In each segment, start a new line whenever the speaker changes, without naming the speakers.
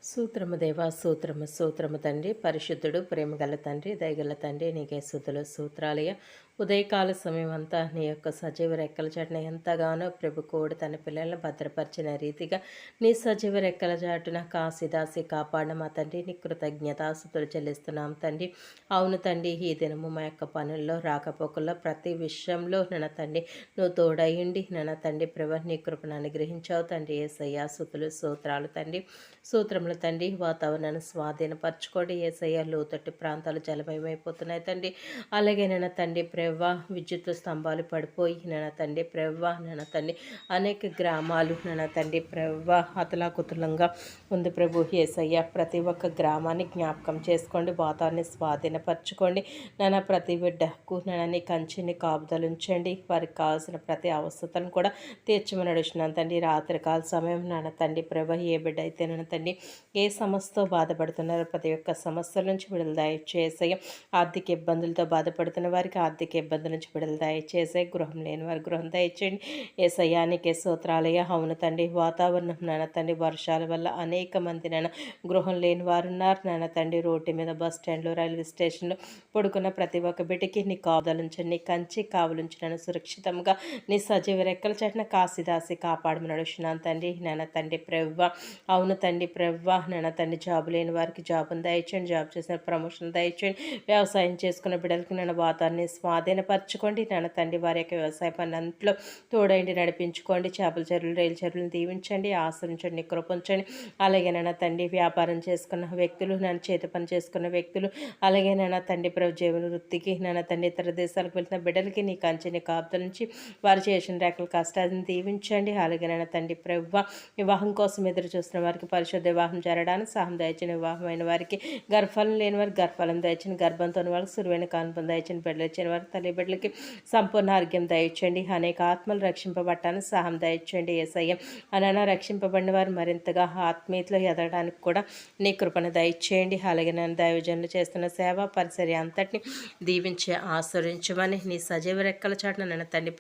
సూత్రము దేవా సూత్రము సూత్రము తండ్రి పరిశుద్ధుడు ప్రేమగల తండ్రి దయగల తండ్రి నీకే స్థుతులు సూత్రాలయ ఉదయకాల సమయం అంతా నీ యొక్క సజీవ రెక్కల చాటున ఎంతగానో ప్రభు కోడి తన పిల్లలను భద్రపరిచిన రీతిగా నీ సజీవ రెక్కల చాటున కాశీదాసి కాపాడిన మా తండ్రి నీ కృతజ్ఞతాసుతులు చెల్లిస్తున్నాం తండ్రి. అవును తండ్రి, ఈ దినము మా యొక్క పనుల్లో రాకపోకల్లో ప్రతి విషయంలో నన్న తండ్రి నువ్వు తోడయ్యండి నన్న తండ్రి ప్రభు నీ కృపను అనుగ్రహించావు తండ్రి. యేసయ్య స్తుతులు స్తోత్రాలు తండ్రి. సూత్రములు తండ్రి వాతావరణాన్ని స్వాధీనపరచుకోండి. యేసయ్య లోతట్టు ప్రాంతాలు జలమయమైపోతున్నాయి తండ్రి. అలాగే నన్న తండ్రి ప్రవ్వ విద్యుత్ స్తంభాలు పడిపోయి నన్న తండ్రి ప్రవ్వ నన్న తండ్రి అనేక గ్రామాలు నన్న తండ్రి ప్రవ్వ అతలాకుతలంగా ఉంది ప్రభు. యేసయ్య ప్రతి ఒక్క గ్రామాన్ని జ్ఞాపకం చేసుకోండి, వాతావరణాన్ని స్వాధీనపరచుకోండి. నన్న ప్రతి బిడ్డకు నన్నని కంచిని కాపుదలు ఉంచండి. వారికి కావాల్సిన ప్రతి అవసరతను కూడా తీర్చమని నడుచున్నాను తండ్రి. రాత్రికాల సమయం నాన్న తండ్రి ప్రభ ఏ బిడ్డ అయితే నన్న తండ్రి ఏ సమస్యతో బాధపడుతున్నారో ప్రతి ఒక్క సమస్యల నుంచి విడుదల దయచేసే, ఆర్థిక ఇబ్బందులతో బాధపడుతున్న వారికి ఆర్థిక ఇబ్బందుల నుంచి విడుదల దయచేసే, గృహం లేని వారి గృహం దయచేయండి. ఏ సయానికి సూత్రాలయ. అవును తండ్రి, వాతావరణం నాన్న తండ్రి వర్షాల వల్ల అనేక మంది నాన్న గృహం లేని వారు ఉన్నారు నాన్న తండ్రి. రోడ్డు మీద బస్ స్టాండ్లో రైల్వే స్టేషన్లో పడుకున్న ప్రతి ఒక్క బిడ్డకి నీ కావదలుంచండి, నీ కంచి కావలుంచి నన్ను సురక్షితంగా నీ సజీవ రెక్కల చాటున కాశీదాసి కాపాడమని నడుచున్నాను తండ్రి. నాన్న తండ్రి ప్రవ్వ. అవును తండ్రి ప్రవ్వ నాన్న తండ్రి జాబు లేని వారికి జాబును దయచేయండి, జాబ్ చేసిన ప్రమోషన్ దయచేయండి. వ్యవసాయం చేసుకున్న బిడ్డలకి నన్ను వాతాన్ని స్వాధీనపరచుకోండి నాన్న తండ్రి. వారి యొక్క వ్యవసాయ పని అంతలో తోడైండి నడిపించుకోండి. చేపల చెరువులు రైలు చెరువులను దీవించండి, ఆశ్రయించండి, కృపించండి. అలాగే నాన్న తండ్రి వ్యాపారం చేసుకున్న వ్యక్తులు, నన్ను చేతి పని చేసుకున్న వ్యక్తులు, అలాగే నాన్న తండ్రి ప్రభు జీవన వృత్తికి నాన్న తండ్రి ఇతర దేశాలకు వెళ్తున్న బిడ్డలకి నీ కంచెని కాపుదల నుంచి వారు చేసిన రేఖల కష్టాలను దీవించండి. అలాగే నాన్న తండ్రి ప్రభు వివాహం కోసం ఎదురు చూస్తున్న వారికి పరిశుద్ధ వివాహం జరగడానికి సహాయం దయచిన, వివాహమైన వారికి గర్భఫలం లేని వారికి గర్భఫలం దయచండి, గర్భంతో వాళ్ళకి సురువైన కానుపం దయచండి, బిడ్డలు ఇచ్చిన వారికి తల్లి బిడ్డలకి సంపూర్ణ ఆరోగ్యం దయచండి. అనేక ఆత్మలు రక్షింపబడటానికి సహాయం దయచండి. యేసయ్య అలానే రక్షింపబడిన వారు మరింతగా ఆత్మీయతలో ఎదగడానికి కూడా నీ కృపను దయచేయండి. అలాగే నేను దైవజనులు చేస్తున్న సేవ పరిచర్య అంతటిని దీవించి ఆశ్రయించమని నీ సజీవ రెక్కల చాటున నన్ను తండ్రి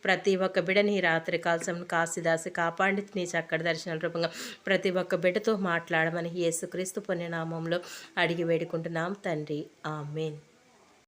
ప్రతి ఒక్క బిడ్డ నీ రాత్రి కాల్సం కాశీదాసి కాపాడి నీ చక్కటి దర్శనాల రూపంగా ప్రతి ఒక్క బిడ్డతో మాట్లాడమని యేసుక్రీస్తు పుణ్యనామంలో అడిగి వేడుకుంటున్నాం తండ్రి. ఆమేన్.